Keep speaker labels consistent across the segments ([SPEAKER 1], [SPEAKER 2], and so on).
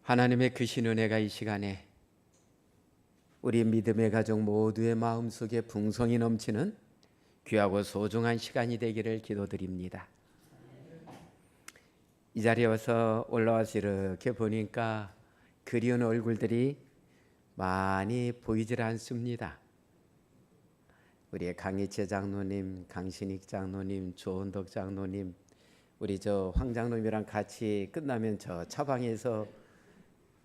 [SPEAKER 1] 하나님의 크신 은혜가 이 시간에 우리 믿음의 가족 모두의 마음속에 풍성이 넘치는 귀하고 소중한 시간이 되기를 기도드립니다. 이 자리에 와서 올라와서 이렇게 보니까 그리운 얼굴들이 많이 보이질 않습니다. 우리의 강희채 장로님, 강신익 장로님, 조은덕 장로님, 우리 황 장로님이랑 같이 끝나면 저 차방에서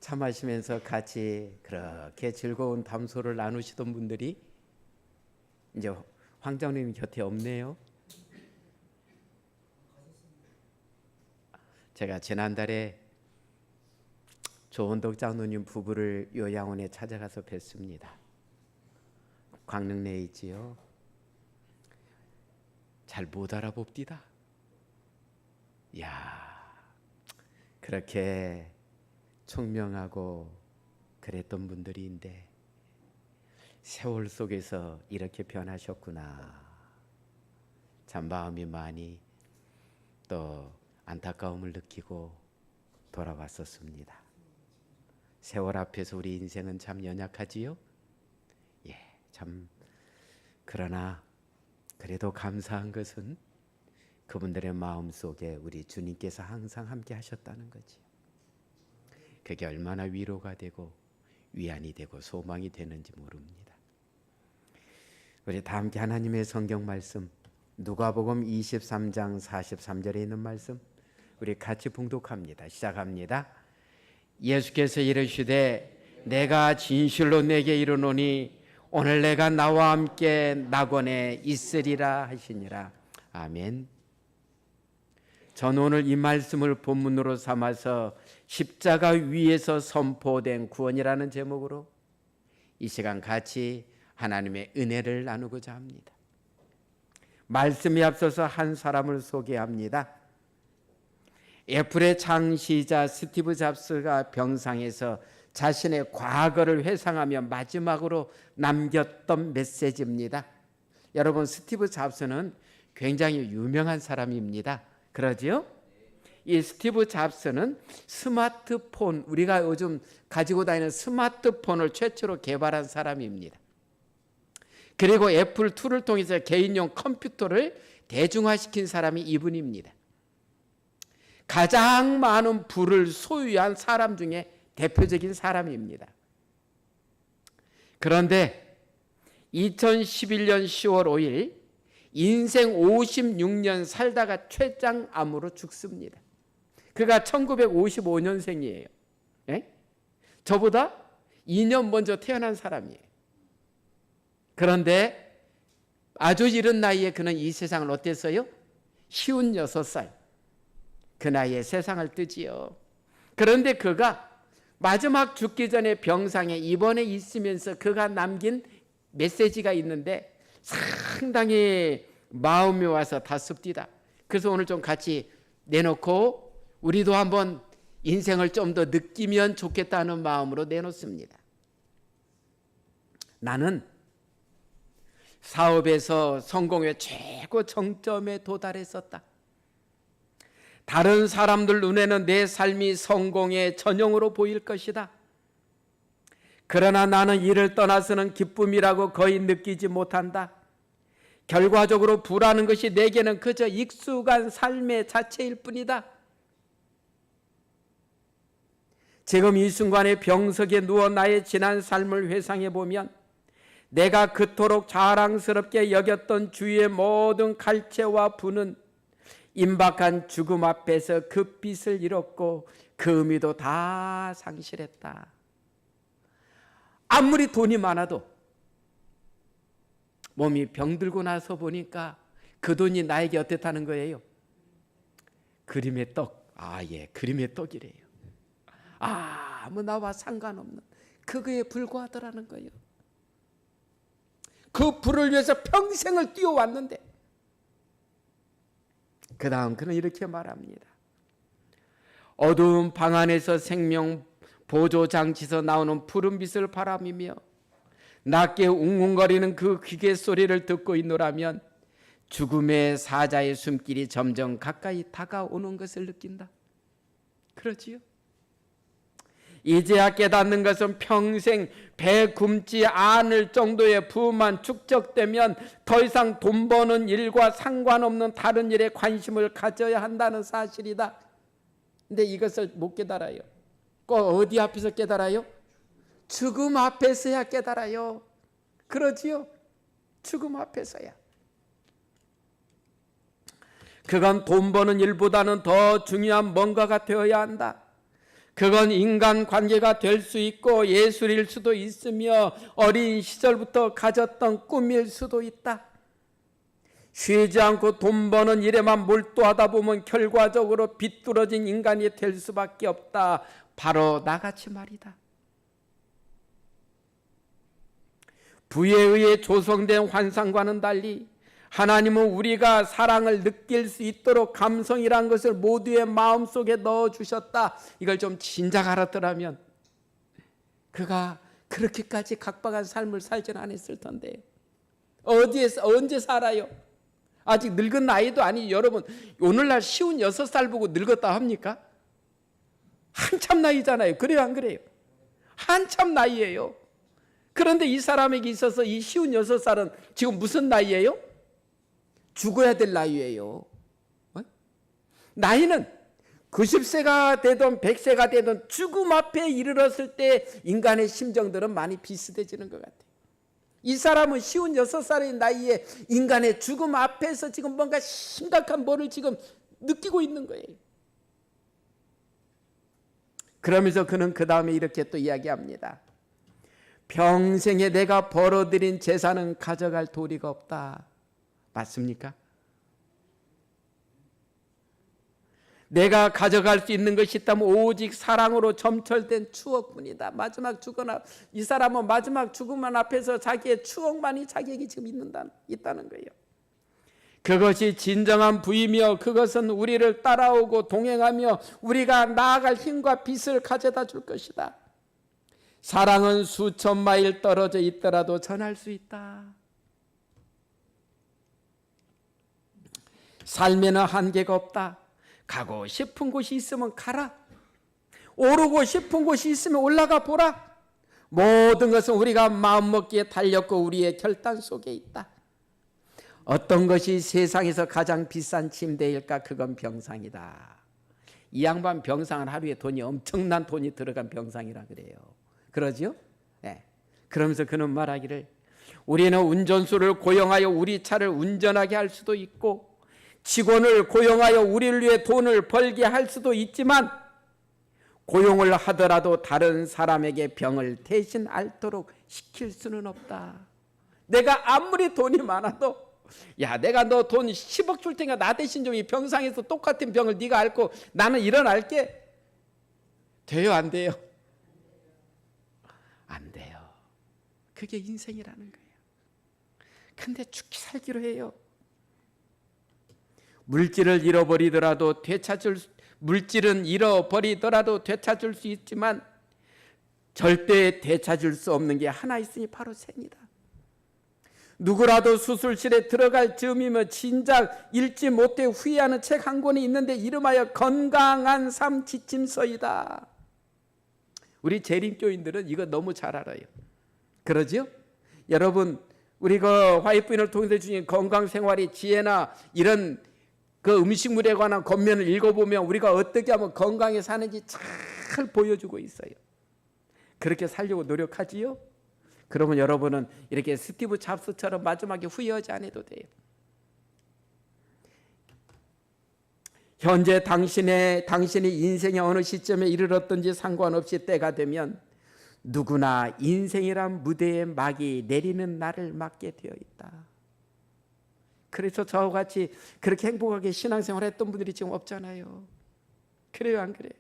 [SPEAKER 1] 차 마시면서 같이 그렇게 즐거운 담소를 나누시던 분들이 이제 황 장로님 곁에 없네요. 제가 지난달에 조은덕 장로님 부부를 요양원에 찾아가서 뵀습니다. 광릉 내에 있지요. 잘 못 알아봅디다. 야, 그렇게 총명하고 그랬던 분들인데 세월 속에서 이렇게 변하셨구나. 참 마음이 많이 또 안타까움을 느끼고 돌아왔었습니다. 세월 앞에서 우리 인생은 참 연약하지요. 예, 참 그러나 그래도 감사한 것은 그분들의 마음 속에 우리 주님께서 항상 함께 하셨다는 거지. 그게 얼마나 위로가 되고 위안이 되고 소망이 되는지 모릅니다. 우리 다 함께 하나님의 성경 말씀 누가복음 23장 43절에 있는 말씀 우리 같이 봉독합니다. 시작합니다. 예수께서 이르시되 내가 진실로 내게 이르노니 오늘 내가 나와 함께 낙원에 있으리라 하시니라. 아멘. 저는 오늘 이 말씀을 본문으로 삼아서 십자가 위에서 선포된 구원이라는 제목으로 이 시간 같이 하나님의 은혜를 나누고자 합니다. 말씀에 앞서서 한 사람을 소개합니다. 애플의 창시자 스티브 잡스가 병상에서 자신의 과거를 회상하며 마지막으로 남겼던 메시지입니다. 여러분, 스티브 잡스는 굉장히 유명한 사람입니다. 그러지요? 이 스티브 잡스는 스마트폰, 우리가 요즘 가지고 다니는 스마트폰을 최초로 개발한 사람입니다. 그리고 애플 2를 통해서 개인용 컴퓨터를 대중화시킨 사람이 이분입니다. 가장 많은 부를 소유한 사람 중에 대표적인 사람입니다. 그런데 2011년 10월 5일 인생 56년 살다가 췌장암으로 죽습니다. 그가 1955년생이에요. 예? 저보다 2년 먼저 태어난 사람이에요. 그런데 아주 이른 나이에 그는 이 세상을 어땠어요? 56살. 그 나이에 세상을 뜨지요. 그런데 그가 마지막 죽기 전에 병상에 입원해 있으면서 그가 남긴 메시지가 있는데 상당히 마음이 와서 닿습니다. 그래서 오늘 좀 같이 내놓고 우리도 한번 인생을 좀 더 느끼면 좋겠다는 마음으로 내놓습니다. 나는 사업에서 성공의 최고 정점에 도달했었다. 다른 사람들 눈에는 내 삶이 성공의 전형으로 보일 것이다. 그러나 나는 이를 떠나서는 기쁨이라고 거의 느끼지 못한다. 결과적으로 부라는 것이 내게는 그저 익숙한 삶의 자체일 뿐이다. 지금 이 순간에 병석에 누워 나의 지난 삶을 회상해 보면 내가 그토록 자랑스럽게 여겼던 주위의 모든 갈채와 부는 임박한 죽음 앞에서 그 빛을 잃었고 그 의미도 다 상실했다. 아무리 돈이 많아도 몸이 병들고 나서 보니까 그 돈이 나에게 어땠다는 거예요? 그림의 떡. 그림의 떡이래요. 아무 나와 상관없는 그거에 불과하더라는 거예요. 그 불을 위해서 평생을 뛰어왔는데 그 다음 그는 이렇게 말합니다. 어두운 방 안에서 생명 보조 장치에서 나오는 푸른 빛을 바라보며 낮게 웅웅거리는 그 기계 소리를 듣고 있노라면 죽음의 사자의 숨길이 점점 가까이 다가오는 것을 느낀다. 그렇지요? 이제야 깨닫는 것은 평생 배 굶지 않을 정도의 부만 축적되면 더 이상 돈 버는 일과 상관없는 다른 일에 관심을 가져야 한다는 사실이다. 근데 이것을 못 깨달아요. 꼭 어디 앞에서 깨달아요? 죽음 앞에서야 깨달아요. 그러지요? 죽음 앞에서야. 그건 돈 버는 일보다는 더 중요한 뭔가가 되어야 한다. 그건 인간관계가 될 수 있고 예술일 수도 있으며 어린 시절부터 가졌던 꿈일 수도 있다. 쉬지 않고 돈 버는 일에만 몰두하다 보면 결과적으로 비뚤어진 인간이 될 수밖에 없다. 바로 나같이 말이다. 부에 의해 조성된 환상과는 달리 하나님은 우리가 사랑을 느낄 수 있도록 감성이란 것을 모두의 마음속에 넣어주셨다. 이걸 좀 진작 알았더라면 그가 그렇게까지 각박한 삶을 살지는 않았을 텐데요. 어디에서 언제 살아요? 아직 늙은 나이도 아니. 여러분 오늘날 56살 보고 늙었다 합니까? 한참 나이잖아요. 그래요 안 그래요? 한참 나이예요. 그런데 이 사람에게 있어서 이 56살은 지금 무슨 나이예요? 죽어야 될 나이예요. 나이는 90세가 되든 100세가 되든 죽음 앞에 이르렀을 때 인간의 심정들은 많이 비슷해지는 것 같아요. 이 사람은 56살의 나이에 인간의 죽음 앞에서 지금 뭔가 심각한 뭐를 지금 느끼고 있는 거예요. 그러면서 그는 그 다음에 이렇게 또 이야기합니다. 평생에 내가 벌어들인 재산은 가져갈 도리가 없다. 맞습니까? 내가 가져갈 수 있는 것이 있다면 오직 사랑으로 점철된 추억뿐이다. 마지막 죽거나 이 사람은 마지막 죽음만 앞에서 자기의 추억만이 자기에게 지금 있다는 거예요. 그것이 진정한 부이며 그것은 우리를 따라오고 동행하며 우리가 나아갈 힘과 빛을 가져다 줄 것이다. 사랑은 수천 마일 떨어져 있더라도 전할 수 있다. 삶에는 한계가 없다. 가고 싶은 곳이 있으면 가라. 오르고 싶은 곳이 있으면 올라가 보라. 모든 것은 우리가 마음먹기에 달렸고 우리의 결단 속에 있다. 어떤 것이 세상에서 가장 비싼 침대일까? 그건 병상이다. 이 양반 병상은 하루에 돈이 엄청난 돈이 들어간 병상이라 그래요. 그러죠? 네. 그러면서 그는 말하기를 우리는 운전수를 고용하여 우리 차를 운전하게 할 수도 있고 직원을 고용하여 우리를 위해 돈을 벌게 할 수도 있지만 고용을 하더라도 다른 사람에게 병을 대신 앓도록 시킬 수는 없다. 내가 아무리 돈이 많아도 야 내가 너 돈 10억 줄 테니까 나 대신 좀 이 병상에서 똑같은 병을 네가 앓고 나는 일어날게. 돼요 안 돼요? 안 돼요. 그게 인생이라는 거예요. 근데 죽기 살기로 해요. 물질은 잃어버리더라도 되찾을 수 있지만 절대 되찾을 수 없는 게 하나 있으니 바로 생이다. 누구라도 수술실에 들어갈 즈음이면 진작 읽지 못해 후회하는 책 한 권이 있는데 이름하여 건강한 삶 지침서이다. 우리 재림교인들은 이거 너무 잘 알아요. 그러죠? 여러분 우리 그 화이트인을 통해서 주신 건강생활의 지혜나 이런 그 음식물에 관한 겉면을 읽어보면 우리가 어떻게 하면 건강에 사는지 잘 보여주고 있어요. 그렇게 살려고 노력하지요? 그러면 여러분은 이렇게 스티브 잡스처럼 마지막에 후회하지 않아도 돼요. 현재 당신이 인생의 어느 시점에 이르렀든지 상관없이 때가 되면 누구나 인생이란 무대에 막이 내리는 날을 맞게 되어 있다. 그래서 저와 같이 그렇게 행복하게 신앙생활 했던 분들이 지금 없잖아요. 그래요 안 그래요?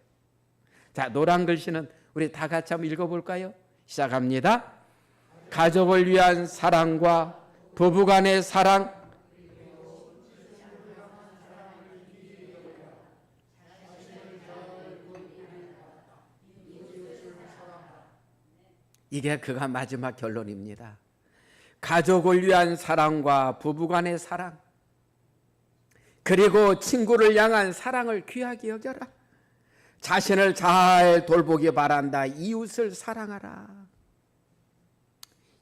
[SPEAKER 1] 자, 노란 글씨는 우리 다 같이 한번 읽어볼까요? 시작합니다. 가족을 위한 사랑과 부부간의 사랑, 이게 그가 마지막 결론입니다. 가족을 위한 사랑과 부부간의 사랑, 그리고 친구를 향한 사랑을 귀하게 여겨라. 자신을 잘 돌보기 바란다. 이웃을 사랑하라.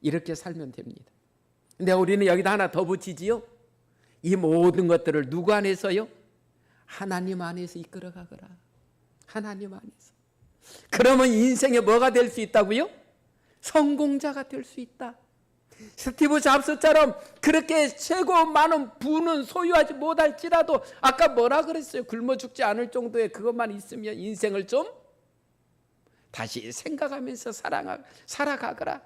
[SPEAKER 1] 이렇게 살면 됩니다. 근데 우리는 여기다 하나 더 붙이지요. 이 모든 것들을 누구 안에서요? 하나님 안에서 이끌어가거라. 하나님 안에서. 그러면 인생에 뭐가 될 수 있다고요? 성공자가 될 수 있다. 스티브 잡스처럼 그렇게 최고 많은 부는 소유하지 못할지라도 아까 뭐라 그랬어요? 굶어 죽지 않을 정도의 그것만 있으면 인생을 좀 다시 생각하면서 살아가거라.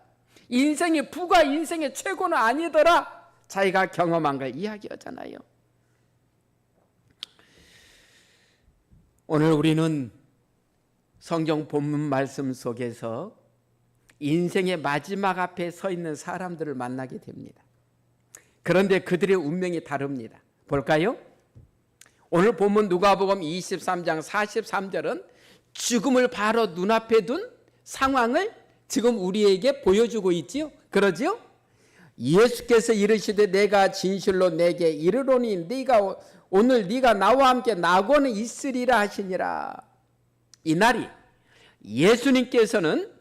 [SPEAKER 1] 인생의 부가 인생의 최고는 아니더라. 자기가 경험한 걸 이야기하잖아요. 오늘 우리는 성경 본문 말씀 속에서 인생의 마지막 앞에 서 있는 사람들을 만나게 됩니다. 그런데 그들의 운명이 다릅니다. 볼까요? 오늘 본문 누가복음 23장 43절은 죽음을 바로 눈앞에 둔 상황을 지금 우리에게 보여주고 있지요. 그러지요? 예수께서 이르시되 내가 진실로 내게 이르노니 오늘 네가 나와 함께 낙원에 있으리라 하시니라. 이날 예수님께서는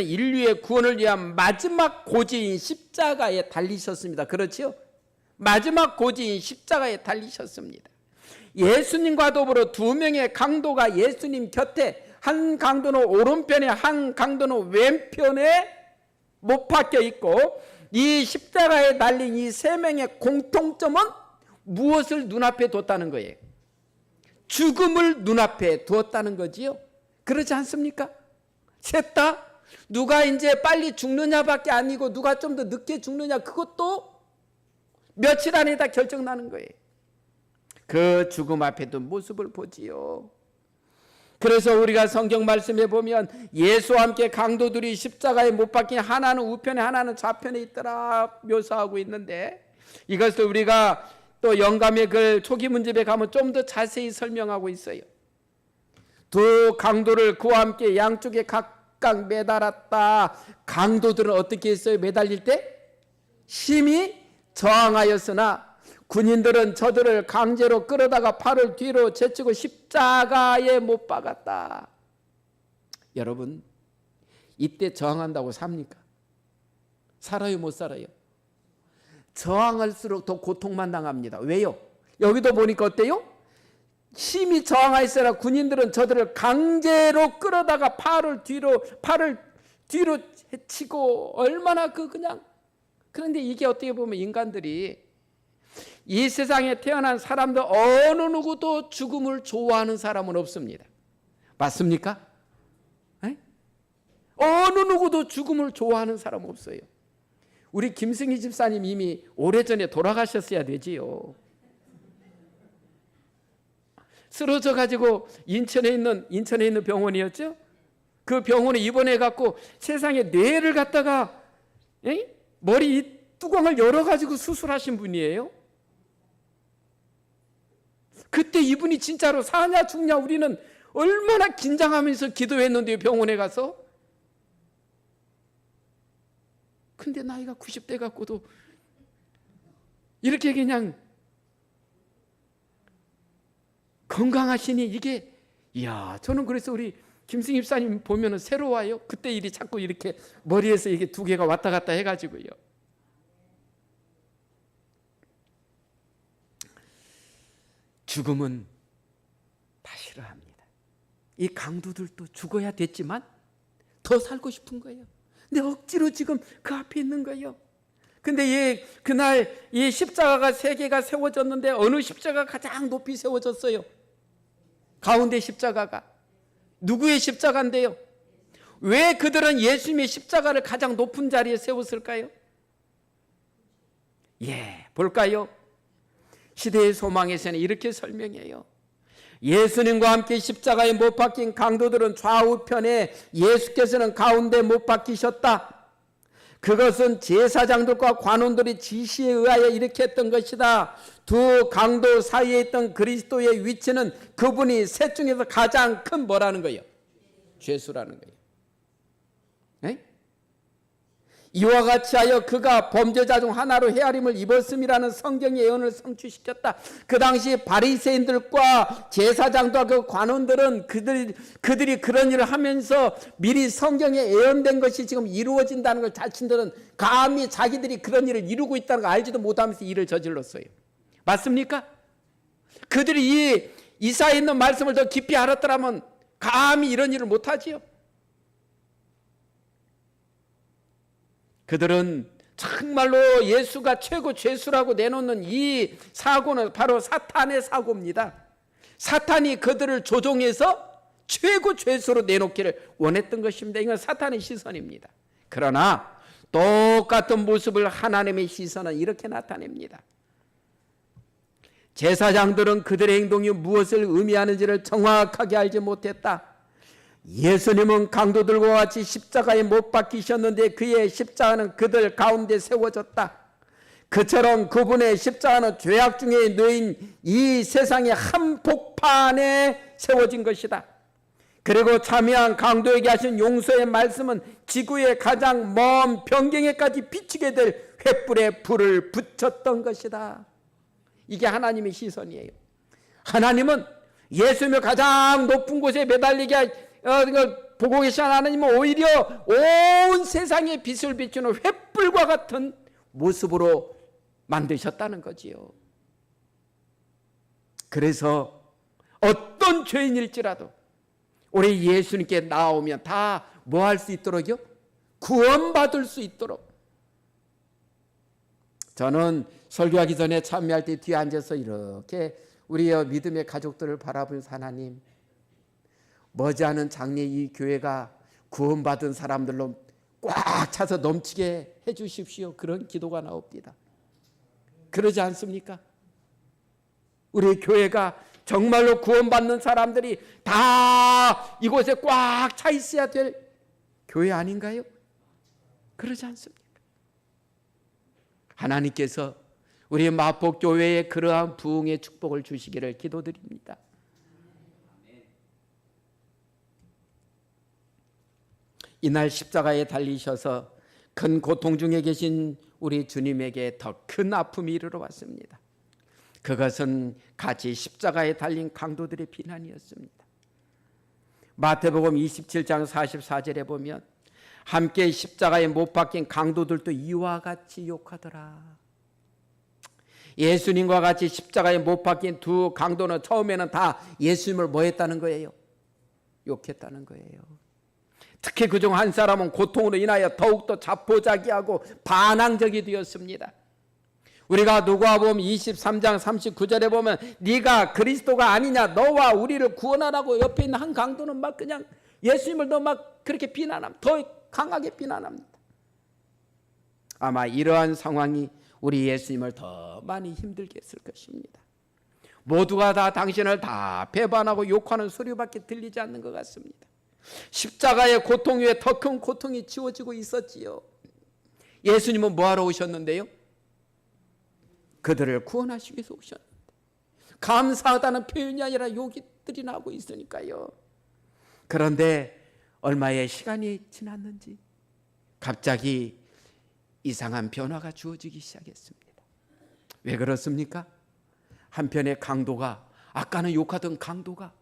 [SPEAKER 1] 인류의 구원을 위한 마지막 고지인 십자가에 달리셨습니다. 그렇지요? 마지막 고지인 십자가에 달리셨습니다. 예수님과 더불어 두 명의 강도가 예수님 곁에, 한 강도는 오른편에 한 강도는 왼편에 못 박혀 있고, 이 십자가에 달린 이 세 명의 공통점은 무엇을 눈앞에 뒀다는 거예요? 죽음을 눈앞에 두었다는 거지요. 그렇지 않습니까? 셋 다 누가 이제 빨리 죽느냐밖에 아니고 누가 좀 더 늦게 죽느냐, 그것도 며칠 안에 다 결정나는 거예요. 그 죽음 앞에 둔 모습을 보지요. 그래서 우리가 성경 말씀에 보면 예수와 함께 강도들이 십자가에 못 박힌 하나는 우편에 하나는 좌편에 있더라 묘사하고 있는데, 이것을 우리가 또 영감의 글 초기 문집에 가면 좀 더 자세히 설명하고 있어요. 두 강도를 그와 함께 양쪽에 각각 매달았다. 강도들은 어떻게 했어요? 매달릴 때? 심히 저항하였으나 군인들은 저들을 강제로 끌어다가 팔을 뒤로 제치고 십자가에 못 박았다. 여러분, 이때 저항한다고 삽니까? 살아요, 못 살아요? 저항할수록 더 고통만 당합니다. 왜요? 여기도 보니까 어때요? 심히 저항하였으나 군인들은 저들을 강제로 끌어다가 팔을 뒤로 치고, 얼마나 그냥. 그런데 이게 어떻게 보면 인간들이, 이 세상에 태어난 사람들 어느 누구도 죽음을 좋아하는 사람은 없습니다. 맞습니까? 에? 어느 누구도 죽음을 좋아하는 사람 없어요. 우리 김승희 집사님 이미 오래전에 돌아가셨어야 되지요. 쓰러져 가지고 인천에 있는 병원이었죠. 그 병원에 입원해 갖고 세상에 뇌를 갖다가 머리 뚜껑을 열어 가지고 수술하신 분이에요. 그때 이분이 진짜로 사냐 죽냐 우리는 얼마나 긴장하면서 기도했는데요, 병원에 가서. 근데 나이가 90대 갖고도 이렇게 그냥 건강하시니 이게, 이야, 저는 그래서 우리 김승희 집사님 보면은 새로워요. 그때 일이 자꾸 이렇게 머리에서 이게 두 개가 왔다 갔다 해가지고요. 죽음은 다 싫어합니다. 이 강도들도 죽어야 됐지만 더 살고 싶은 거예요. 근데 억지로 지금 그 앞에 있는 거예요. 근데 그날 이 십자가가 세 개가 세워졌는데 어느 십자가가 가장 높이 세워졌어요? 가운데 십자가가. 누구의 십자가인데요? 왜 그들은 예수님의 십자가를 가장 높은 자리에 세웠을까요? 볼까요? 시대의 소망에서는 이렇게 설명해요. 예수님과 함께 십자가에 못 박힌 강도들은 좌우편에, 예수께서는 가운데 못 박히셨다. 그것은 제사장들과 관원들의 지시에 의하여 이렇게 했던 것이다. 두 강도 사이에 있던 그리스도의 위치는 그분이 셋 중에서 가장 큰 뭐라는 거예요? 죄수라는 거예요. 이와 같이 하여 그가 범죄자 중 하나로 헤아림을 입었음이라는 성경의 예언을 성취시켰다. 그 당시 바리새인들과 제사장과 그 관원들은 그들이 그런 일을 하면서 미리 성경에 예언된 것이 지금 이루어진다는 걸 자신들은 감히 자기들이 그런 일을 이루고 있다는 걸 알지도 못하면서 일을 저질렀어요. 맞습니까? 그들이 이 이사야에 있는 말씀을 더 깊이 알았더라면 감히 이런 일을 못하지요. 그들은 정말로 예수가 최고 죄수라고 내놓는 이 사고는 바로 사탄의 사고입니다. 사탄이 그들을 조종해서 최고 죄수로 내놓기를 원했던 것입니다. 이건 사탄의 시선입니다. 그러나 똑같은 모습을 하나님의 시선은 이렇게 나타냅니다. 제사장들은 그들의 행동이 무엇을 의미하는지를 정확하게 알지 못했다. 예수님은 강도들과 같이 십자가에 못 박히셨는데 그의 십자가는 그들 가운데 세워졌다. 그처럼 그분의 십자가는 죄악 중에 놓인 이 세상의 한복판에 세워진 것이다. 그리고 참여한 강도에게 하신 용서의 말씀은 지구의 가장 먼 변경에까지 비치게 될 횃불에 불을 붙였던 것이다. 이게 하나님의 시선이에요. 하나님은 예수님을 가장 높은 곳에 매달리게 보고 계신 하나님은 오히려 온 세상에 빛을 비추는 횃불과 같은 모습으로 만드셨다는 거지요. 그래서 어떤 죄인일지라도 우리 예수님께 나오면 다 뭐 할 수 있도록요? 구원받을 수 있도록. 저는 설교하기 전에 참여할 때 뒤에 앉아서 이렇게 우리 믿음의 가족들을 바라보면서 하나님, 머지않은 장래 이 교회가 구원받은 사람들로 꽉 차서 넘치게 해 주십시오. 그런 기도가 나옵니다. 그러지 않습니까? 우리 교회가 정말로 구원받는 사람들이 다 이곳에 꽉 차 있어야 될 교회 아닌가요? 그러지 않습니까? 하나님께서 우리 마포교회에 그러한 부흥의 축복을 주시기를 기도드립니다. 이날 십자가에 달리셔서 큰 고통 중에 계신 우리 주님에게 더 큰 아픔이 이르러 왔습니다. 그것은 같이 십자가에 달린 강도들의 비난이었습니다. 마태복음 27장 44절에 보면 함께 십자가에 못 박힌 강도들도 이와 같이 욕하더라. 예수님과 같이 십자가에 못 박힌 두 강도는 처음에는 다 예수님을 뭐 했다는 거예요? 욕했다는 거예요. 특히 그중 한 사람은 고통으로 인하여 더욱더 자포자기하고 반항적이 되었습니다. 우리가 누가복음 23장 39절에 보면 네가 그리스도가 아니냐, 너와 우리를 구원하라고 옆에 있는 한 강도는 막 그냥 예수님을 더 막 그렇게 비난합니다. 더 강하게 비난합니다. 아마 이러한 상황이 우리 예수님을 더 많이 힘들게 했을 것입니다. 모두가 다 당신을 다 배반하고 욕하는 소리밖에 들리지 않는 것 같습니다. 십자가의 고통 위에 더 큰 고통이 지워지고 있었지요. 예수님은 뭐하러 오셨는데요? 그들을 구원하시기 위해서 오셨는데 감사하다는 표현이 아니라 욕들이 나오고 있으니까요. 그런데 얼마의 시간이 지났는지 갑자기 이상한 변화가 주어지기 시작했습니다. 왜 그렇습니까? 한편의 강도가, 아까는 욕하던 강도가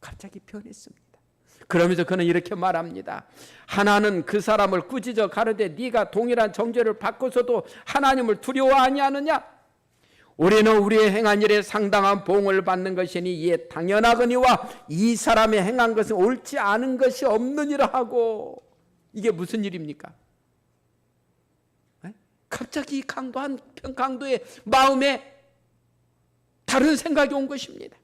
[SPEAKER 1] 갑자기 변했습니다. 그러면서 그는 이렇게 말합니다. 하나는 그 사람을 꾸짖어 가르되 네가 동일한 정죄를 받고서도 하나님을 두려워 아니하느냐? 우리는 우리의 행한 일에 상당한 보응을 받는 것이니 이에 당연하거니와 이 사람의 행한 것은 옳지 않은 것이 없느니라 하고. 이게 무슨 일입니까? 갑자기 한편 강도의 마음에 다른 생각이 온 것입니다.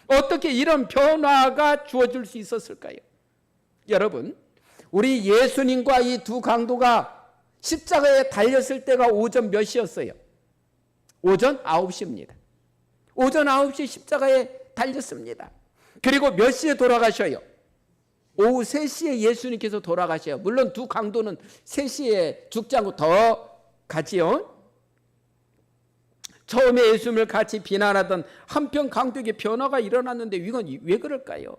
[SPEAKER 1] 어떻게 이런 변화가 주어질 수 있었을까요? 여러분, 우리 예수님과 이 두 강도가 십자가에 달렸을 때가 오전 몇 시였어요? 오전 9시입니다. 오전 9시 십자가에 달렸습니다. 그리고 몇 시에 돌아가셔요? 오후 3시에 예수님께서 돌아가셔요. 물론 두 강도는 3시에 죽지 않고 더 가지요. 처음에 예수님을 같이 비난하던 한편 강도에게 변화가 일어났는데 이건 왜 그럴까요?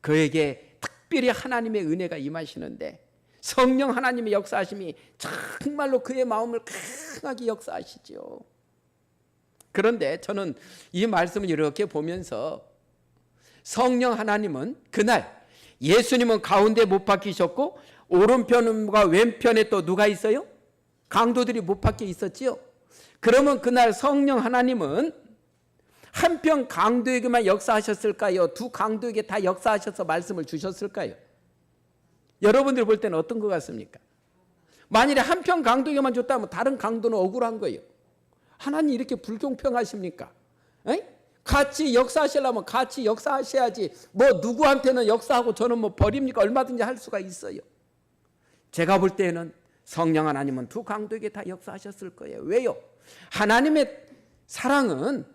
[SPEAKER 1] 그에게 특별히 하나님의 은혜가 임하시는데 성령 하나님의 역사하심이 정말로 그의 마음을 강하게 역사하시죠. 그런데 저는 이 말씀을 이렇게 보면서 성령 하나님은 그날 예수님은 가운데 못 박히셨고 오른편과 왼편에 또 누가 있어요? 강도들이 못 박혀 있었지요. 그러면 그날 성령 하나님은 한편 강도에게만 역사하셨을까요? 두 강도에게 다 역사하셔서 말씀을 주셨을까요? 여러분들이 볼 때는 어떤 것 같습니까? 만일에 한편 강도에게만 줬다면 다른 강도는 억울한 거예요. 하나님 이렇게 불공평하십니까? 에이? 같이 역사하시려면 같이 역사하셔야지 뭐 누구한테는 역사하고 저는 뭐 버립니까? 얼마든지 할 수가 있어요. 제가 볼 때는 성령 하나님은 두 강도에게 다 역사하셨을 거예요. 왜요? 하나님의 사랑은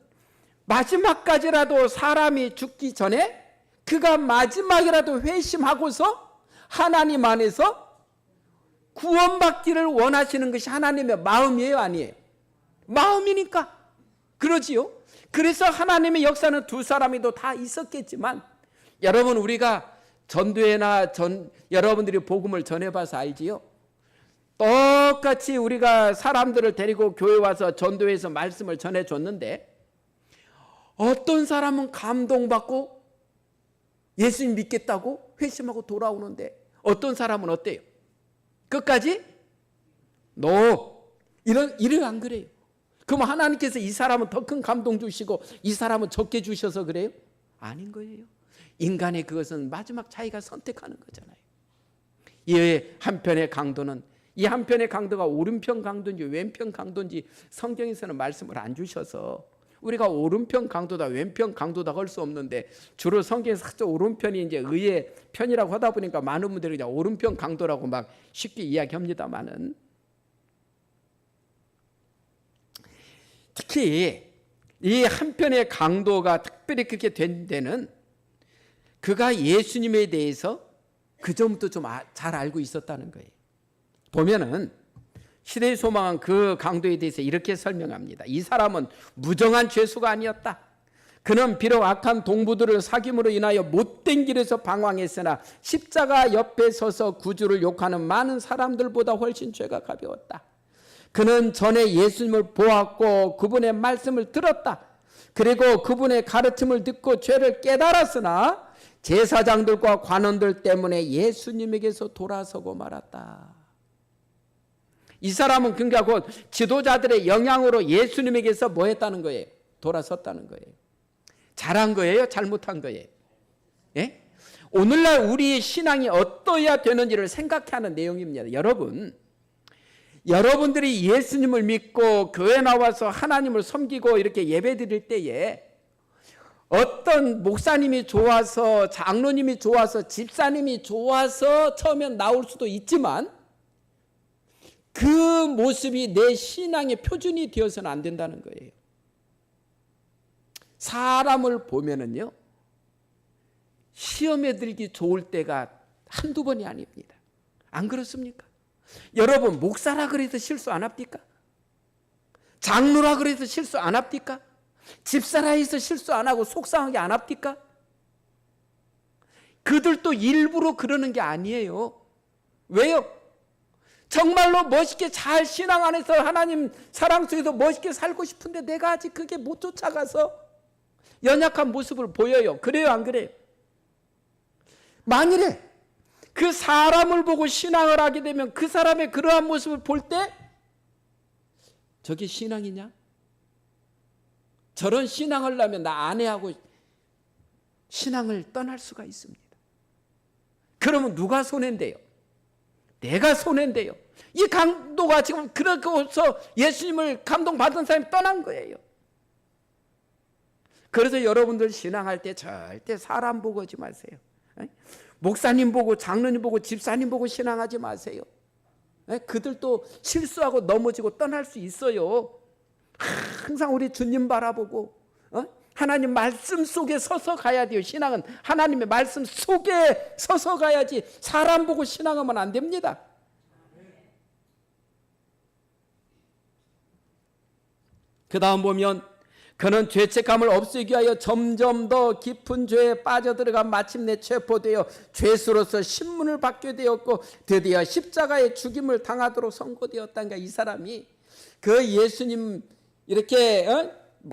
[SPEAKER 1] 마지막까지라도 사람이 죽기 전에 그가 마지막이라도 회심하고서 하나님 안에서 구원받기를 원하시는 것이 하나님의 마음이에요, 아니에요? 마음이니까 그러지요. 그래서 하나님의 역사는 두 사람이도 다 있었겠지만 여러분 우리가 전도회나 여러분들이 복음을 전해봐서 알지요. 똑같이 우리가 사람들을 데리고 교회 와서 전도회에서 말씀을 전해줬는데 어떤 사람은 감동받고 예수님 믿겠다고 회심하고 돌아오는데 어떤 사람은 어때요? 끝까지? 이런 안 그래요. 그럼 하나님께서 이 사람은 더 큰 감동 주시고 이 사람은 적게 주셔서 그래요? 아닌 거예요. 인간의 그것은 마지막 자기가 선택하는 거잖아요. 이 한편의 강도는 이 한편의 강도가 오른편 강도인지 왼편 강도인지 성경에서는 말씀을 안 주셔서 우리가 오른편 강도다 왼편 강도다 할 수 없는데 주로 성경에서 오른편이 이제 의의 편이라고 하다 보니까 많은 분들이 그냥 오른편 강도라고 막 쉽게 이야기합니다만은 특히 이 한편의 강도가 특별히 그렇게 된 데는 그가 예수님에 대해서 그전부터 좀 잘 알고 있었다는 거예요. 보면은 시대의 소망은 그 강도에 대해서 이렇게 설명합니다. 이 사람은 무정한 죄수가 아니었다. 그는 비록 악한 동부들을 사귐으로 인하여 못된 길에서 방황했으나 십자가 옆에 서서 구주를 욕하는 많은 사람들보다 훨씬 죄가 가벼웠다. 그는 전에 예수님을 보았고 그분의 말씀을 들었다. 그리고 그분의 가르침을 듣고 죄를 깨달았으나 제사장들과 관원들 때문에 예수님에게서 돌아서고 말았다. 이 사람은 그러니까 곧 지도자들의 영향으로 예수님에게서 뭐 했다는 거예요? 돌아섰다는 거예요. 잘한 거예요? 잘못한 거예요? 예? 오늘날 우리의 신앙이 어떠해야 되는지를 생각하는 내용입니다. 여러분들이 예수님을 믿고 교회 나와서 하나님을 섬기고 이렇게 예배 드릴 때에 어떤 목사님이 좋아서 장로님이 좋아서 집사님이 좋아서 처음엔 나올 수도 있지만 그 모습이 내 신앙의 표준이 되어서는 안 된다는 거예요. 사람을 보면은요 시험에 들기 좋을 때가 한두 번이 아닙니다. 안 그렇습니까? 여러분 목사라 그래서 실수 안 합니까? 장로라 그래서 실수 안 합니까? 집사라 해서 실수 안 하고 속상하게 안 합니까? 그들도 일부러 그러는 게 아니에요. 왜요? 정말로 멋있게 잘 신앙 안에서 하나님 사랑 속에서 멋있게 살고 싶은데 내가 아직 그게 못 쫓아가서 연약한 모습을 보여요. 그래요, 안 그래요? 만일에 그 사람을 보고 신앙을 하게 되면 그 사람의 그러한 모습을 볼 때 저게 신앙이냐? 저런 신앙을 하면 나 아내하고 신앙을 떠날 수가 있습니다. 그러면 누가 손해인데요? 내가 손해인데요. 이 강도가 지금 그러고서 예수님을 감동받은 사람이 떠난 거예요. 그래서 여러분들 신앙할 때 절대 사람 보고 하지 마세요. 목사님 보고 장로님 보고 집사님 보고 신앙하지 마세요. 그들도 실수하고 넘어지고 떠날 수 있어요. 항상 우리 주님 바라보고 하나님 말씀 속에 서서 가야 돼요. 신앙은 하나님의 말씀 속에 서서 가야지 사람 보고 신앙하면 안 됩니다. 그 다음 보면 그는 죄책감을 없애기 위하여 점점 더 깊은 죄에 빠져들어가 마침내 체포되어 죄수로서 신문을 받게 되었고 드디어 십자가의 죽임을 당하도록 선고되었다니까. 이 사람이 그 예수님 이렇게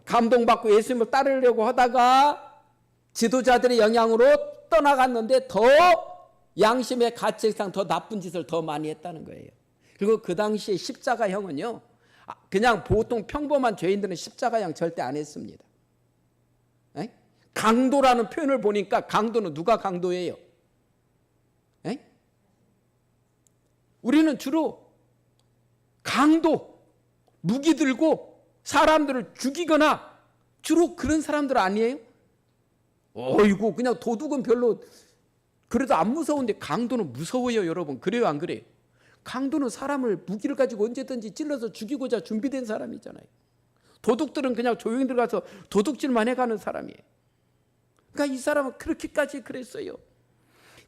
[SPEAKER 1] 감동받고 예수님을 따르려고 하다가 지도자들의 영향으로 떠나갔는데 더 양심의 가책상 더 나쁜 짓을 더 많이 했다는 거예요. 그리고 그 당시에 십자가형은요, 그냥 보통 평범한 죄인들은 십자가형 절대 안 했습니다. 에? 강도라는 표현을 보니까 강도는 누가 강도예요? 에? 우리는 주로 강도, 무기 들고 사람들을 죽이거나 주로 그런 사람들 아니에요? 어이구, 그냥 도둑은 별로 그래도 안 무서운데 강도는 무서워요, 여러분. 그래요, 안 그래요? 강도는 사람을 무기를 가지고 언제든지 찔러서 죽이고자 준비된 사람이잖아요. 도둑들은 그냥 조용히 들어가서 도둑질만 해가는 사람이에요. 그러니까 이 사람은 그렇게까지 그랬어요.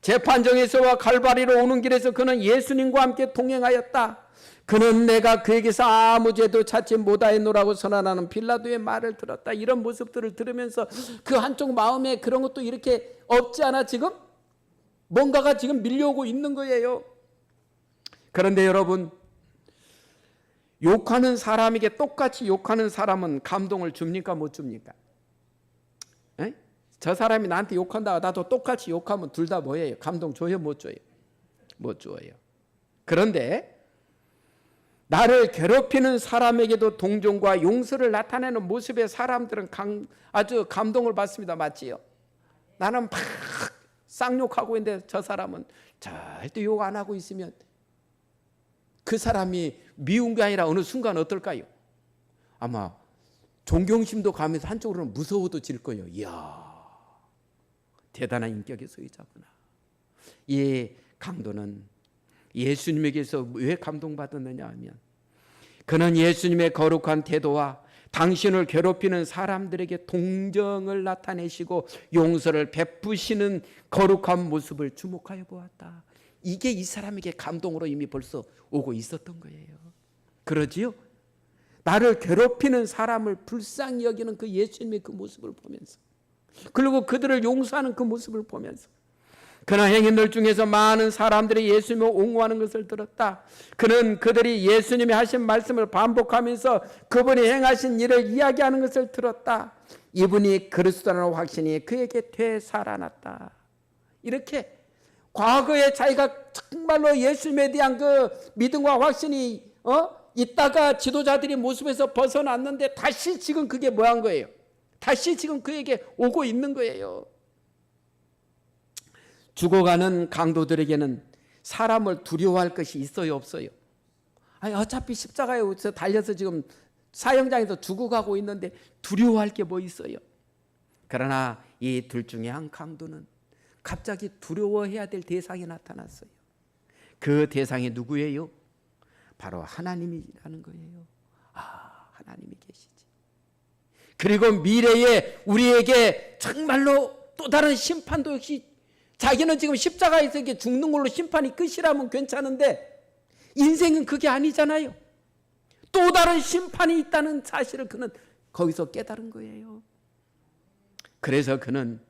[SPEAKER 1] 재판정에서와 갈바리로 오는 길에서 그는 예수님과 함께 동행하였다. 그는 내가 그에게서 아무 죄도 찾지 못하였노라고 선언하는 빌라도의 말을 들었다. 이런 모습들을 들으면서 그 한쪽 마음에 그런 것도 이렇게 없지 않아 지금? 뭔가가 지금 밀려오고 있는 거예요. 그런데 여러분, 욕하는 사람에게 똑같이 욕하는 사람은 감동을 줍니까 못 줍니까? 에? 저 사람이 나한테 욕한다 나도 똑같이 욕하면 둘 다 뭐예요? 감동 줘요 못 줘요? 못 줘요. 그런데 나를 괴롭히는 사람에게도 동정과 용서를 나타내는 모습의 사람들은 아주 감동을 받습니다. 맞지요? 나는 막 쌍욕하고 있는데 저 사람은 절대 욕 안 하고 있으면 그 사람이 미운 게 아니라 어느 순간 어떨까요? 아마 존경심도 가면서 한쪽으로는 무서워도 질 거예요. 이야, 대단한 인격의 소유자구나. 이 강도는 예수님에게서 왜 감동받았느냐 하면 그는 예수님의 거룩한 태도와 당신을 괴롭히는 사람들에게 동정을 나타내시고 용서를 베푸시는 거룩한 모습을 주목하여 보았다. 이게 이 사람에게 감동으로 이미 벌써 오고 있었던 거예요. 그러지요? 나를 괴롭히는 사람을 불쌍히 여기는 그 예수님의 그 모습을 보면서, 그리고 그들을 용서하는 그 모습을 보면서 그는 행인들 중에서 많은 사람들이 예수님을 옹호하는 것을 들었다. 그는 그들이 예수님이 하신 말씀을 반복하면서 그분이 행하신 일을 이야기하는 것을 들었다. 이분이 그리스도라는 확신이 그에게 되살아났다. 이렇게 과거에 자기가 정말로 예수님에 대한 그 믿음과 확신이 있다가 지도자들이 모습에서 벗어났는데 다시 지금 그게 뭐한 거예요? 다시 지금 그에게 오고 있는 거예요. 죽어가는 강도들에게는 사람을 두려워할 것이 있어요, 없어요? 아니, 어차피 십자가에 달려서 지금 사형장에서 죽어가고 있는데 두려워할 게 뭐 있어요? 그러나 이 둘 중에 한 강도는 갑자기 두려워해야 될 대상이 나타났어요. 그 대상이 누구예요? 바로 하나님이라는 거예요. 아, 하나님이 계시지. 그리고 미래에 우리에게 정말로 또 다른 심판도 역시, 자기는 지금 십자가에서 이렇게 죽는 걸로 심판이 끝이라면 괜찮은데 인생은 그게 아니잖아요. 또 다른 심판이 있다는 사실을 그는 거기서 깨달은 거예요. 그래서 그는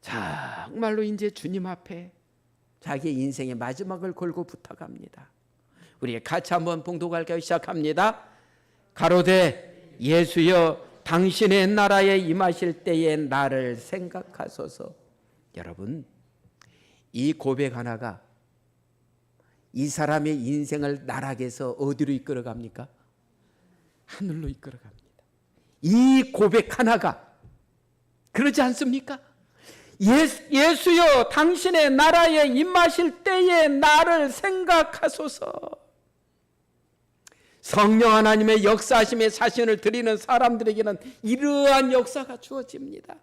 [SPEAKER 1] 정말로 이제 주님 앞에 자기의 인생의 마지막을 걸고 부탁합니다. 우리 같이 한번 봉독할까요? 시작합니다. 가로되 예수여 당신의 나라에 임하실 때에 나를 생각하소서. 여러분, 이 고백 하나가 이 사람의 인생을 나락에서 어디로 이끌어갑니까? 하늘로 이끌어갑니다. 이 고백 하나가, 그러지 않습니까? 예수여 당신의 나라에 임하실 때에 나를 생각하소서. 성령 하나님의 역사하심의 사신을 드리는 사람들에게는 이러한 역사가 주어집니다.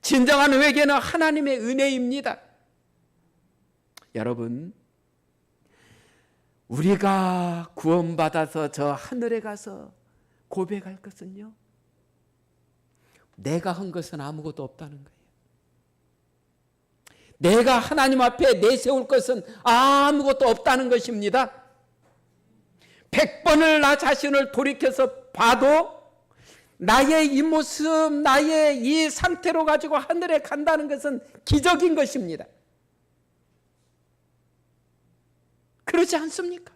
[SPEAKER 1] 진정한 회개는 하나님의 은혜입니다. 여러분, 우리가 구원받아서 저 하늘에 가서 고백할 것은요, 내가 한 것은 아무것도 없다는 거예요. 내가 하나님 앞에 내세울 것은 아무것도 없다는 것입니다. 100번을 나 자신을 돌이켜서 봐도 나의 이 모습, 나의 이 상태로 가지고 하늘에 간다는 것은 기적인 것입니다. 그렇지 않습니까?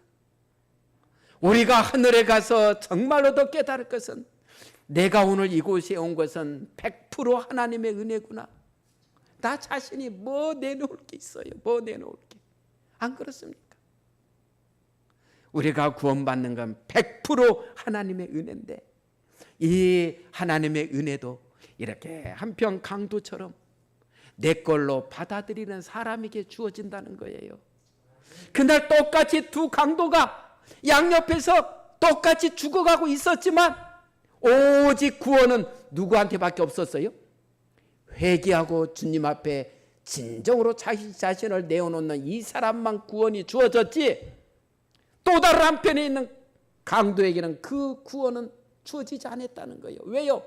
[SPEAKER 1] 우리가 하늘에 가서 정말로 더 깨달을 것은 내가 오늘 이곳에 온 것은 100% 하나님의 은혜구나. 나 자신이 뭐 내놓을 게 있어요? 뭐 내놓을 게. 안 그렇습니까? 우리가 구원받는 건 100% 하나님의 은혜인데 이 하나님의 은혜도 이렇게 한편 강도처럼 내 걸로 받아들이는 사람에게 주어진다는 거예요. 그날 똑같이 두 강도가 양옆에서 똑같이 죽어가고 있었지만 오직 구원은 누구한테밖에 없었어요? 회개하고 주님 앞에 진정으로 자기 자신을 내어놓는 이 사람만 구원이 주어졌지, 또 다른 한편에 있는 강도에게는 그 구원은 주어지지 않았다는 거예요. 왜요?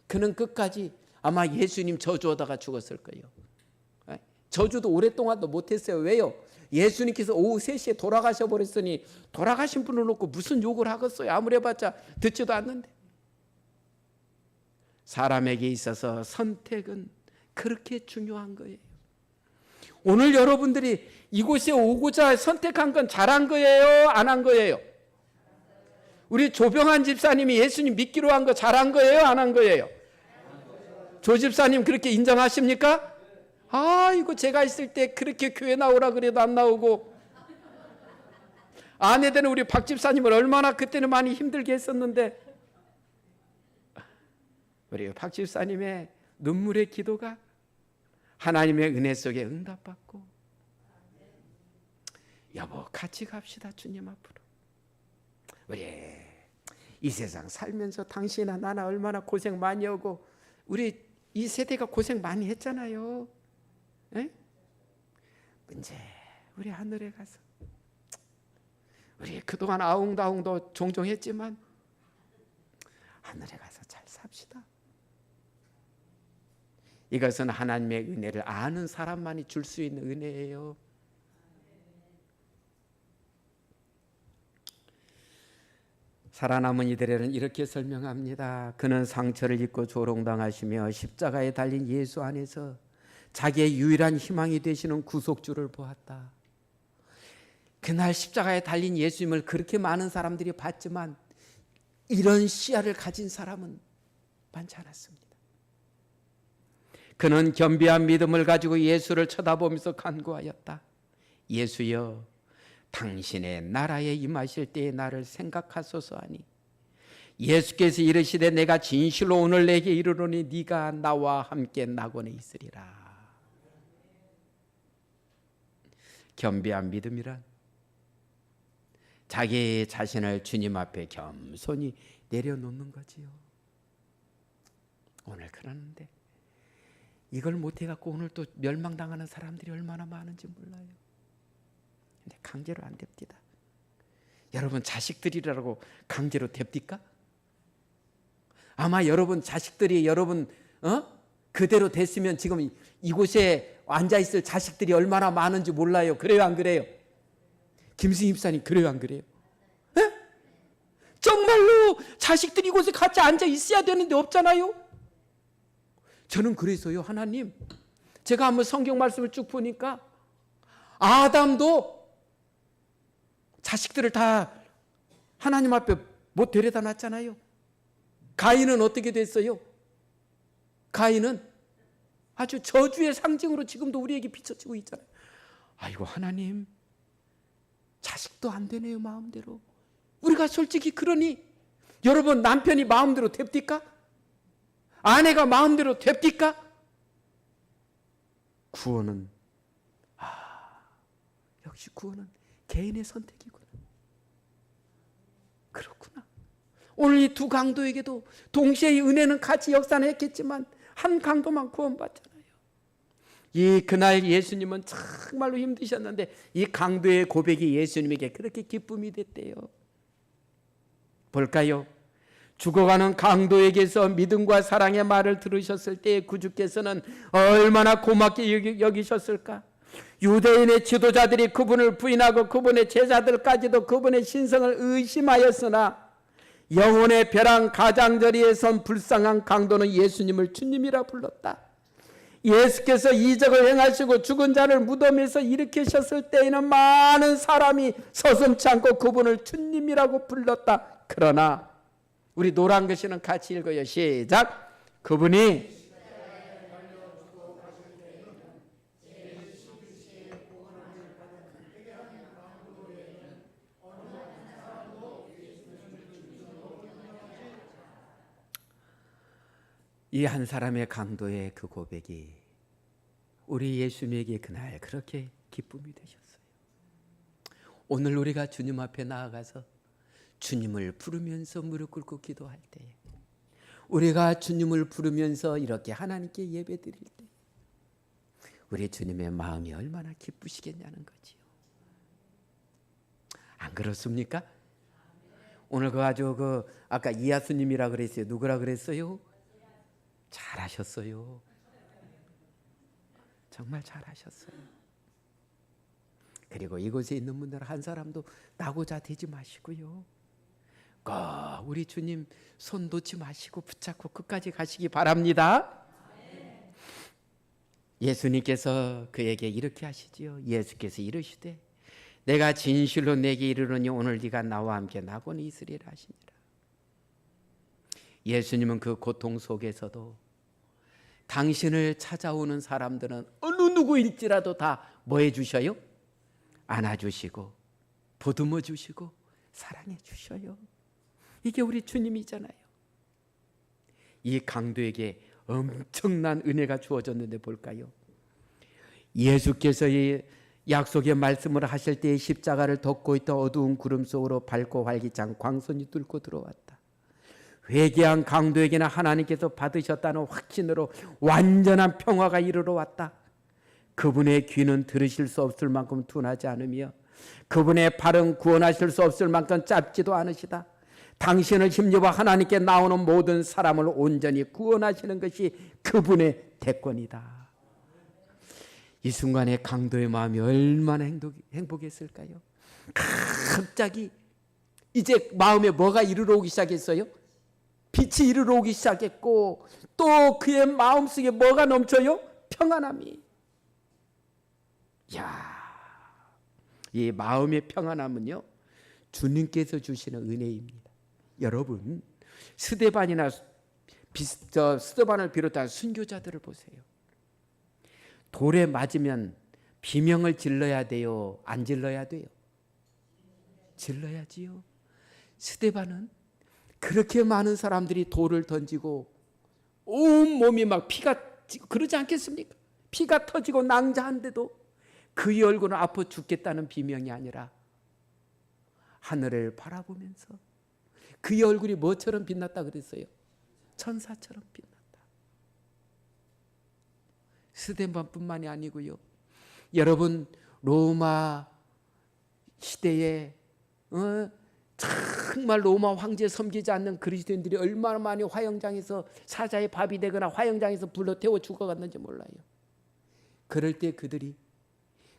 [SPEAKER 1] 그는 끝까지 아마 예수님 저주하다가 죽었을 거예요. 저주도 오랫동안도 못했어요. 왜요? 예수님께서 오후 3시에 돌아가셔 버렸으니 돌아가신 분을 놓고 무슨 욕을 하겠어요? 아무리 해봤자 듣지도 않는데. 사람에게 있어서 선택은 그렇게 중요한 거예요. 오늘 여러분들이 이곳에 오고자 선택한 건 잘한 거예요? 안 한 거예요? 우리 조병환 집사님이 예수님 믿기로 한 거 잘한 거예요? 안 한 거예요? 조 집사님 그렇게 인정하십니까? 이거 제가 있을 때 그렇게 교회 나오라 그래도 안 나오고, 아내 되는 우리 박 집사님을 얼마나 그때는 많이 힘들게 했었는데, 우리 박 집사님의 눈물의 기도가 하나님의 은혜 속에 응답받고, 여보 같이 갑시다 주님 앞으로. 우리 이 세상 살면서 당신이나 나나 얼마나 고생 많이 하고 우리 이 세대가 고생 많이 했잖아요. 에? 이제 우리 하늘에 가서 우리 그동안 아웅다웅도 종종 했지만 하늘에 가서 잘 삽시다. 이것은 하나님의 은혜를 아는 사람만이 줄 수 있는 은혜예요. 살아남은 이들에는 이렇게 설명합니다. 그는 상처를 입고 조롱당하시며 십자가에 달린 예수 안에서 자기의 유일한 희망이 되시는 구속주를 보았다. 그날 십자가에 달린 예수님을 그렇게 많은 사람들이 봤지만 이런 시야를 가진 사람은 많지 않았습니다. 그는 겸비한 믿음을 가지고 예수를 쳐다보면서 간구하였다. 예수여, 당신의 나라에 임하실 때에 나를 생각하소서 하니 예수께서 이르시되 내가 진실로 오늘 내게 이르노니 네가 나와 함께 낙원에 있으리라. 겸비한 믿음이란 자기 자신을 주님 앞에 겸손히 내려놓는 거지요. 오늘 그러는데 이걸 못해갖고 오늘 또 멸망당하는 사람들이 얼마나 많은지 몰라요. 근데 강제로 안 됩니다. 여러분 자식들이라고 강제로 됩니까? 아마 여러분 자식들이 여러분 그대로 됐으면 지금 이곳에 앉아있을 자식들이 얼마나 많은지 몰라요. 그래요 안 그래요? 김승희 집사님 그래요 안 그래요? 에? 정말로 자식들이 이곳에 같이 앉아 있어야 되는데 없잖아요. 저는 그래서요, 하나님, 제가 한번 성경 말씀을 쭉 보니까 아담도 자식들을 다 하나님 앞에 못 데려다 놨잖아요. 가인은 어떻게 됐어요? 가인은 아주 저주의 상징으로 지금도 우리에게 비춰지고 있잖아요. 아이고 하나님, 자식도 안 되네요 마음대로. 우리가 솔직히 그러니 여러분 남편이 마음대로 됩니까? 아내가 마음대로 됩니까? 구원은 역시 구원은 개인의 선택이구나. 그렇구나. 오늘 이 두 강도에게도 동시에 이 은혜는 같이 역사했겠지만 한 강도만 구원받잖아요. 그날 예수님은 정말로 힘드셨는데 이 강도의 고백이 예수님에게 그렇게 기쁨이 됐대요. 볼까요? 죽어가는 강도에게서 믿음과 사랑의 말을 들으셨을 때 구주께서는 얼마나 고맙게 여기셨을까? 유대인의 지도자들이 그분을 부인하고 그분의 제자들까지도 그분의 신성을 의심하였으나 영혼의 벼랑 가장자리에 선 불쌍한 강도는 예수님을 주님이라 불렀다. 예수께서 이적을 행하시고 죽은 자를 무덤에서 일으키셨을 때에는 많은 사람이 서슴지 않고 그분을 주님이라고 불렀다. 그러나 우리 노란 글씨는 같이 읽어요. 시작. 그분이 이 한 사람의 강도의 그 고백이 우리 예수님에게 그날 그렇게 기쁨이 되셨어요. 오늘 우리가 주님 앞에 나아가서 주님을 부르면서 무릎 꿇고 기도할 때, 우리가 주님을 부르면서 이렇게 하나님께 예배 드릴 때 우리 주님의 마음이 얼마나 기쁘시겠냐는 거지요. 안 그렇습니까? 오늘 아까 이하수님이라 그랬어요. 누구라 그랬어요? 잘하셨어요. 정말 잘하셨어요. 그리고 이곳에 있는 분들 한 사람도 나고자 되지 마시고요. 꼭 우리 주님 손 놓지 마시고 붙잡고 끝까지 가시기 바랍니다. 예수님께서 그에게 이렇게 하시지요. 예수께서 이르시되 내가 진실로 내게 이르노니 오늘 네가 나와 함께 낙원에 있으리라 하시니라. 예수님은 그 고통 속에서도 당신을 찾아오는 사람들은 어느 누구일지라도 다 뭐 해주셔요? 안아주시고 보듬어 주시고 사랑해 주셔요. 이게 우리 주님이잖아요. 이 강도에게 엄청난 은혜가 주어졌는데 볼까요? 예수께서 이 약속의 말씀을 하실 때에 십자가를 덮고 있던 어두운 구름 속으로 밝고 활기찬 광선이 뚫고 들어왔다. 회개한 강도에게는 하나님께서 받으셨다는 확신으로 완전한 평화가 이르러 왔다. 그분의 귀는 들으실 수 없을 만큼 둔하지 않으며 그분의 발은 구원하실 수 없을 만큼 짧지도 않으시다. 당신을 힘입어 하나님께 나오는 모든 사람을 온전히 구원하시는 것이 그분의 대권이다. 이 순간에 강도의 마음이 얼마나 행복했을까요? 갑자기 이제 마음에 뭐가 이르러 오기 시작했어요? 빛이 이르러 오기 시작했고 또 그의 마음속에 뭐가 넘쳐요? 평안함이. 이 마음의 평안함은요, 주님께서 주시는 은혜입니다. 여러분, 스데반을 비롯한 순교자들을 보세요. 돌에 맞으면 비명을 질러야 돼요? 안 질러야 돼요? 질러야지요. 스데반은 그렇게 많은 사람들이 돌을 던지고 온 몸이 막 피가 그러지 않겠습니까? 피가 터지고 낭자한데도 그의 얼굴은 아파 죽겠다는 비명이 아니라 하늘을 바라보면서 그의 얼굴이 뭐처럼 빛났다 그랬어요? 천사처럼 빛났다. 스데반뿐만이 아니고요. 여러분, 로마 시대에 정말 로마 황제 섬기지 않는 그리스도인들이 얼마나 많이 화형장에서 사자의 밥이 되거나 화형장에서 불러 태워 죽어갔는지 몰라요. 그럴 때 그들이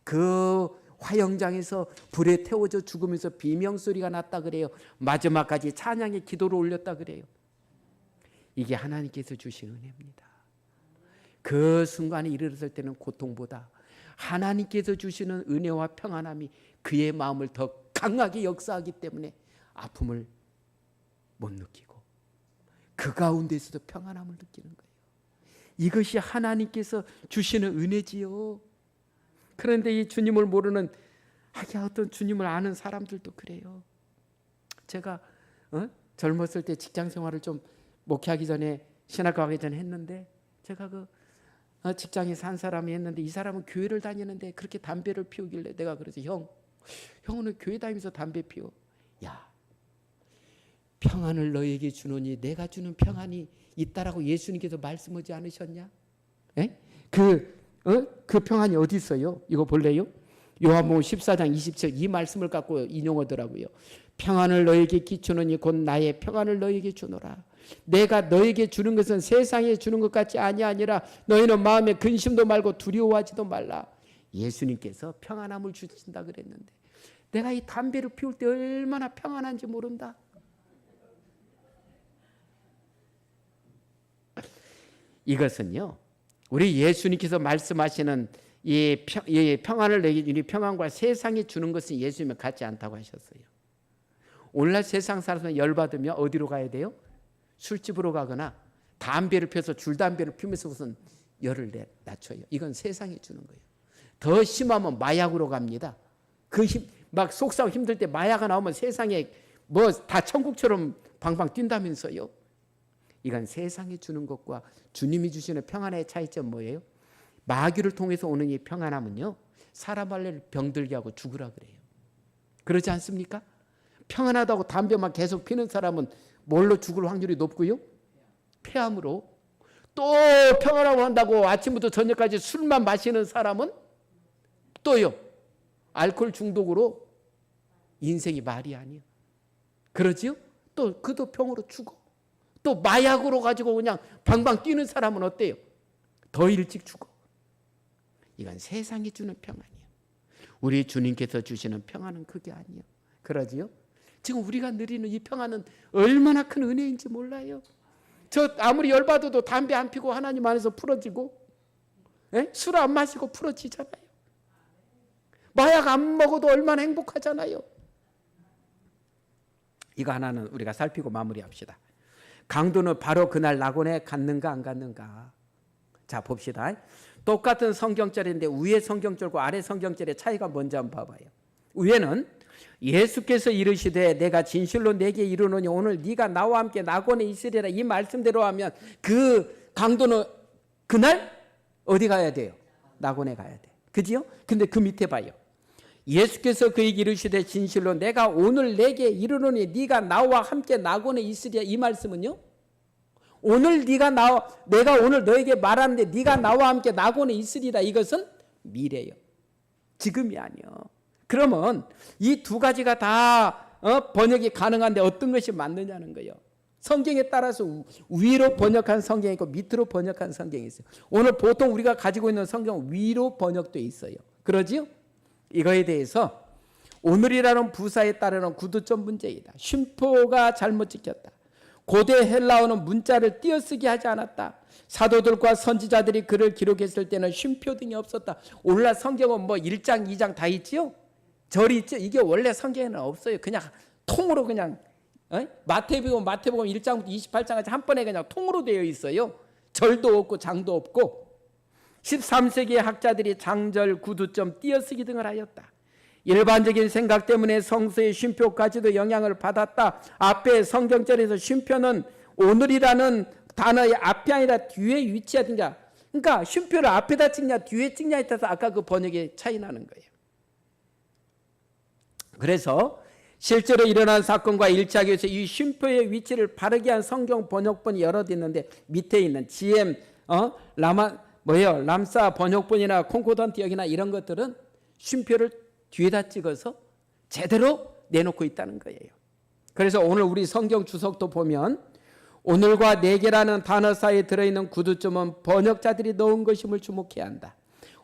[SPEAKER 1] 그 화형장에서 불에 태워져 죽으면서 비명소리가 났다 그래요. 마지막까지 찬양의 기도를 올렸다 그래요. 이게 하나님께서 주신 은혜입니다. 그 순간에 이르렀을 때는 고통보다 하나님께서 주시는 은혜와 평안함이 그의 마음을 더 강하게 역사하기 때문에 아픔을 못 느끼고 그 가운데서도 평안함을 느끼는 거예요. 이것이 하나님께서 주시는 은혜지요. 그런데 이 주님을 모르는 어떤 주님을 아는 사람들도 그래요. 제가 젊었을 때 직장 생활을 좀 목회하기 전에 신학교 가기 전에 했는데 제가 직장에서 한 사람이 했는데 이 사람은 교회를 다니는데 그렇게 담배를 피우길래 내가 그래서 형은 교회 다니면서 담배 피워. 야, 평안을 너에게 주노니 내가 주는 평안이 있다라고 예수님께서 말씀하지 않으셨냐? 에? 그 평안이 어디 있어요? 이거 볼래요? 요한복음 14장 27 이 말씀을 갖고 인용하더라고요. 평안을 너에게 끼치노니 곧 나의 평안을 너에게 주노라. 내가 너에게 주는 것은 세상에 주는 것 같이 아니라 너희는 마음에 근심도 말고 두려워하지도 말라. 예수님께서 평안함을 주신다 그랬는데 내가 이 담배를 피울 때 얼마나 평안한지 모른다. 이것은요, 우리 예수님께서 말씀하시는 이 평안을 내게 주니 평안과 세상이 주는 것은 예수님은 같지 않다고 하셨어요. 오늘날 세상 사람은 열받으면 어디로 가야 돼요? 술집으로 가거나 담배를 펴서 줄담배를 피우면서 무슨 열을 낮춰요. 이건 세상이 주는 거예요. 더 심하면 마약으로 갑니다. 그 막 속상 힘들 때 마약이 나오면 세상에 뭐 다 천국처럼 방방 뛴다면서요. 이건 세상이 주는 것과 주님이 주시는 평안의 차이점 뭐예요? 마귀를 통해서 오는 이 평안함은요, 사람을 병들게 하고 죽으라 그래요. 그렇지 않습니까? 평안하다고 담배만 계속 피는 사람은 뭘로 죽을 확률이 높고요? 폐암으로. 또 평안하고 한다고 아침부터 저녁까지 술만 마시는 사람은 또요, 알코올 중독으로 인생이 말이 아니에요. 그러지요? 또 그도 병으로 죽어. 또 마약으로 가지고 그냥 방방 뛰는 사람은 어때요? 더 일찍 죽어. 이건 세상이 주는 평안이에요. 우리 주님께서 주시는 평안은 그게 아니에요. 그러지요? 지금 우리가 누리는 이 평안은 얼마나 큰 은혜인지 몰라요. 저 아무리 열받아도 담배 안 피고 하나님 안에서 풀어지고, 술 안 마시고 풀어지잖아요. 마약 안 먹어도 얼마나 행복하잖아요. 이거 하나는 우리가 살피고 마무리합시다. 강도는 바로 그날 낙원에 갔는가 안 갔는가. 자, 봅시다. 똑같은 성경절인데 위에 성경절과 아래 성경절의 차이가 뭔지 한번 봐봐요. 위에는 예수께서 이르시되 내가 진실로 내게 이르노니 오늘 네가 나와 함께 낙원에 있으리라, 이 말씀대로 하면 그 강도는 그날 어디 가야 돼요? 낙원에 가야 돼. 그지요? 근데 그 밑에 봐요. 예수께서 그에게 이르시되 진실로 내가 오늘 내게 이르노니 네가 나와 함께 낙원에 있으리라, 이 말씀은요, 오늘 내가 오늘 너에게 말하는데 네가 나와 함께 낙원에 있으리라, 이것은 미래요. 지금이 아니요. 그러면 이 두 가지가 다 번역이 가능한데 어떤 것이 맞느냐는 거예요. 성경에 따라서 위로 번역한 성경이 있고 밑으로 번역한 성경이 있어요. 오늘 보통 우리가 가지고 있는 성경은 위로 번역되어 있어요. 그러지요? 이거에 대해서 오늘이라는 부사에 따르는 구두점 문제이다. 쉼표가 잘못 찍혔다. 고대 헬라어는 문자를 띄어쓰기 하지 않았다. 사도들과 선지자들이 글을 기록했을 때는 쉼표 등이 없었다. 오늘날 성경은 뭐 1장, 2장 다 있지요? 절이 있죠? 이게 원래 성경에는 없어요. 그냥 통으로 그냥 마태복음 1장부터 28장까지 한 번에 그냥 통으로 되어 있어요. 절도 없고 장도 없고. 13세기의 학자들이 장절, 구두점, 띄어쓰기 등을 하였다. 일반적인 생각 때문에 성서의 쉼표까지도 영향을 받았다. 앞에 성경절에서 쉼표는 오늘이라는 단어의 앞이 아니라 뒤에 위치하든가, 그러니까 쉼표를 앞에다 찍냐 뒤에 찍냐에 따라서 아까 그 번역이 차이 나는 거예요. 그래서 실제로 일어난 사건과 일치하기 위해서 이 쉼표의 위치를 바르게 한 성경 번역본이 여러 개 있는데 밑에 있는 GM 람사 번역본이나 콩코던트 여기나 이런 것들은 쉼표를 뒤에다 찍어서 제대로 내놓고 있다는 거예요. 그래서 오늘 우리 성경 주석도 보면 오늘과 내게라는 단어 사이에 들어있는 구두점은 번역자들이 넣은 것임을 주목해야 한다.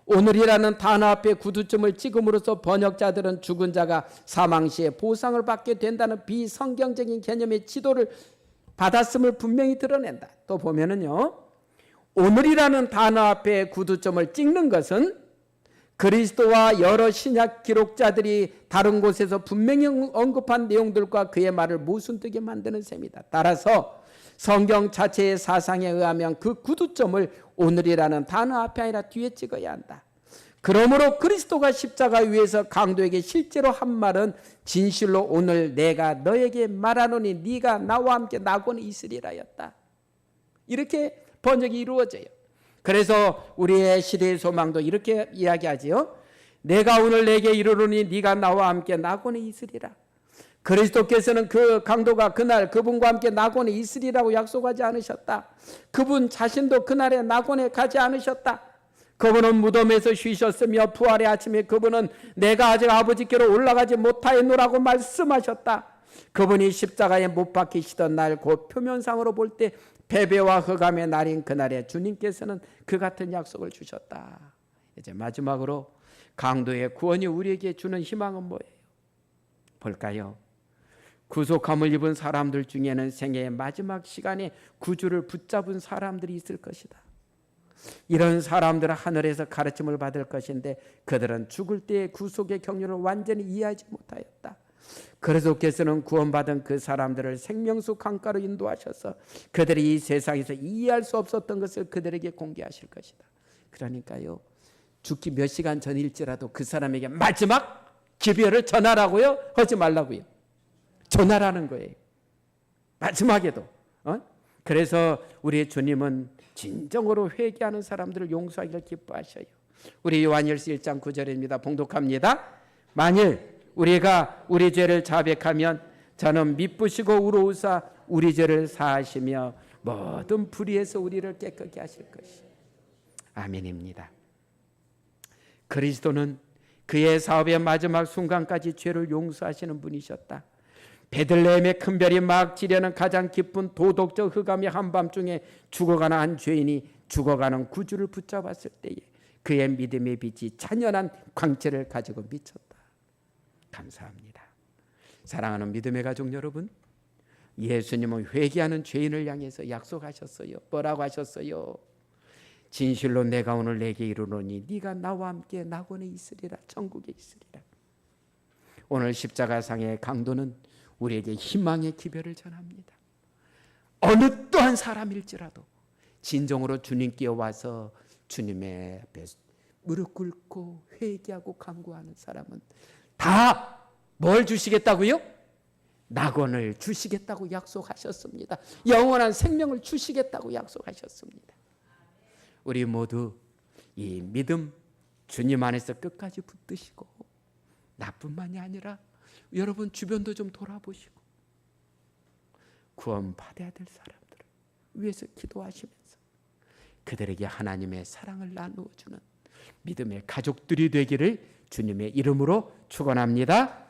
[SPEAKER 1] 오늘이라는 단어 앞에 구두점을 찍음으로써 번역자들은 죽은 자가 사망 시에 보상을 받게 된다는 비성경적인 개념의 지도를 받았음을 분명히 드러낸다. 또 보면은요, 오늘이라는 단어 앞에 구두점을 찍는 것은 그리스도와 여러 신약 기록자들이 다른 곳에서 분명히 언급한 내용들과 그의 말을 모순되게 만드는 셈이다. 따라서 성경 자체의 사상에 의하면 그 구두점을 오늘이라는 단어 앞에 아니라 뒤에 찍어야 한다. 그러므로 그리스도가 십자가 위에서 강도에게 실제로 한 말은 진실로 오늘 내가 너에게 말하노니 네가 나와 함께 낙원에 있으리라였다. 이렇게 번역이 이루어져요. 그래서 우리의 시대의 소망도 이렇게 이야기하지요. 내가 오늘 내게 이르노니 네가 나와 함께 낙원에 있으리라. 그리스도께서는 그 강도가 그날 그분과 함께 낙원에 있으리라고 약속하지 않으셨다. 그분 자신도 그날에 낙원에 가지 않으셨다. 그분은 무덤에서 쉬셨으며 부활의 아침에 그분은 내가 아직 아버지께로 올라가지 못하였노라고 말씀하셨다. 그분이 십자가에 못 박히시던 날 곧 표면상으로 볼 때 패배와 흑암의 날인 그날에 주님께서는 그 같은 약속을 주셨다. 이제 마지막으로 강도의 구원이 우리에게 주는 희망은 뭐예요? 볼까요? 구속함을 입은 사람들 중에는 생애의 마지막 시간에 구주를 붙잡은 사람들이 있을 것이다. 이런 사람들은 하늘에서 가르침을 받을 것인데 그들은 죽을 때의 구속의 경륜을 완전히 이해하지 못하였다. 그리스도께서는 구원받은 그 사람들을 생명수 강가로 인도하셔서 그들이 이 세상에서 이해할 수 없었던 것을 그들에게 공개하실 것이다. 그러니까요, 죽기 몇 시간 전일지라도 그 사람에게 마지막 기별을 전하라고요? 하지 말라고요? 전하라는 거예요. 마지막에도. 그래서 우리 주님은 진정으로 회개하는 사람들을 용서하기를 기뻐하셔요. 우리 요한일서 1장 9절입니다. 봉독합니다. 만일 우리가 우리 죄를 자백하면 저는 미쁘시고 우로우사 우리 죄를 사하시며 모든 불의에서 우리를 깨끗게 하실 것이요. 아멘입니다. 그리스도는 그의 사업의 마지막 순간까지 죄를 용서하시는 분이셨다. 베들레헴의 큰 별이 막 지려는 가장 깊은 도덕적 흑암의 한밤중에 죽어가는 한 죄인이 죽어가는 구주를 붙잡았을 때에 그의 믿음의 빛이 찬연한 광채를 가지고 비쳤다. 감사합니다. 사랑하는 믿음의 가족 여러분, 예수님은 회개하는 죄인을 향해서 약속하셨어요. 뭐라고 하셨어요? 진실로 내가 오늘 내게 이르노니 네가 나와 함께 낙원에 있으리라, 천국에 있으리라. 오늘 십자가상의 강도는 우리에게 희망의 기별을 전합니다. 어느 또한 사람일지라도 진정으로 주님께 와서 주님의 앞에 무릎 꿇고 회개하고 간구하는 사람은 다 뭘 주시겠다고요? 낙원을 주시겠다고 약속하셨습니다. 영원한 생명을 주시겠다고 약속하셨습니다. 우리 모두 이 믿음 주님 안에서 끝까지 붙드시고 나뿐만이 아니라 여러분 주변도 좀 돌아보시고 구원받아야 될 사람들을 위해서 기도하시면서 그들에게 하나님의 사랑을 나누어주는 믿음의 가족들이 되기를 주님의 이름으로 축원합니다.